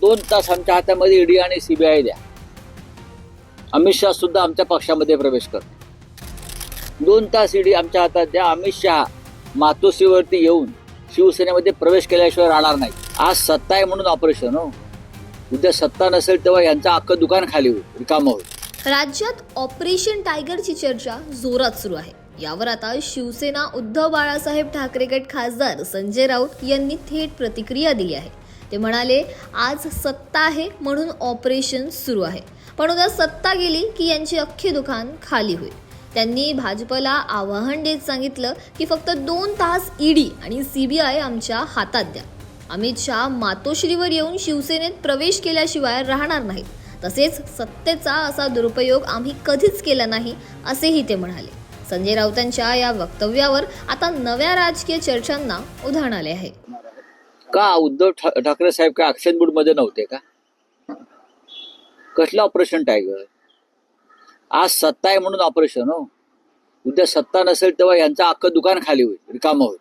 2 तास आमच्या हातामध्ये ईडी आणि सीबीआय द्या. अमित शहा सुद्धा आमच्या पक्षामध्ये प्रवेश करतो. 2 तास ईडी आमच्या हातात द्या. अमित शहा मातोश्रीवरती येऊन शिवसेनेमध्ये प्रवेश केल्याशिवाय राहणार नाही. आज सत्ता आहे म्हणून ऑपरेशन हो. उद्या सत्ता नसेल तेव्हा यांचं अख्खं दुकान खाली होईल, रिकामं होईल. राज्यात ऑपरेशन टायगरची चर्चा जोरात सुरू आहे. यावर आता शिवसेना उद्धव बाळासाहेब ठाकरे गट खासदार संजय राऊत यांनी थेट प्रतिक्रिया दिली आहे. ते म्हणाले, आज सत्ता आहे म्हणून ऑपरेशन सुरू आहे, पण उद्या सत्ता गेली की यांची अख्खी दुकान खाली होईल. त्यांनी भाजपला आवाहन देत सांगितलं की फक्त 2 तास ईडी आणि सीबीआय आमच्या हातात द्या. अमित शहा मातोश्रीवर येऊन शिवसेनेत प्रवेश केल्याशिवाय राहणार नाहीत. तसेच सत्तेचा असा दुरुपयोग आम्ही कधीच केला नाही, असेही ते म्हणाले. संजय राऊतांच्या या वक्तव्यावर आता नव्या राजकीय चर्चांना उधाण आले आहे. का उद्धव ठाकरे साहेब काय ऍक्शन मूड मध्ये नव्हते का? कसलं ऑपरेशन टायगर? आज सत्ता आहे म्हणून ऑपरेशन हो. उद्या सत्ता नसेल तेव्हा यांचं अख्खं दुकान खाली होईल, रिकामं होईल.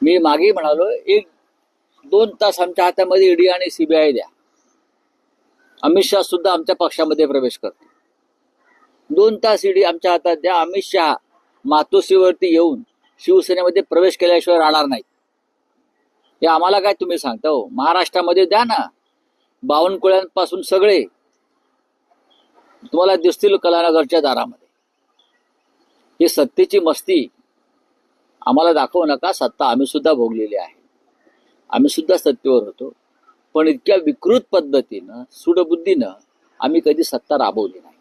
मी मागे म्हणालो 1-2 तास आमच्या हातामध्ये ईडी आणि सीबीआय द्या. अमित शहा सुद्धा आमच्या पक्षामध्ये प्रवेश करतो. 2 तास ईडी आमच्या हातात द्या. अमित शहा मातोश्रीवरती येऊन शिवसेनेमध्ये प्रवेश केल्याशिवाय राहणार नाही. हे आम्हाला काय तुम्ही सांगता हो? महाराष्ट्रामध्ये द्या ना. बावनकुळ्यांपासून सगळे तुम्हाला दिसतील कलानगरच्या दारामध्ये. ही सत्तेची मस्ती आम्हाला दाखवू नका. सत्ता आम्ही सुद्धा भोगलेली आहे. आम्ही सुद्धा सत्तेवर होतो, पण इतक्या विकृत पद्धतीनं सूडबुद्धीनं आम्ही कधी सत्ता राबवली नाही.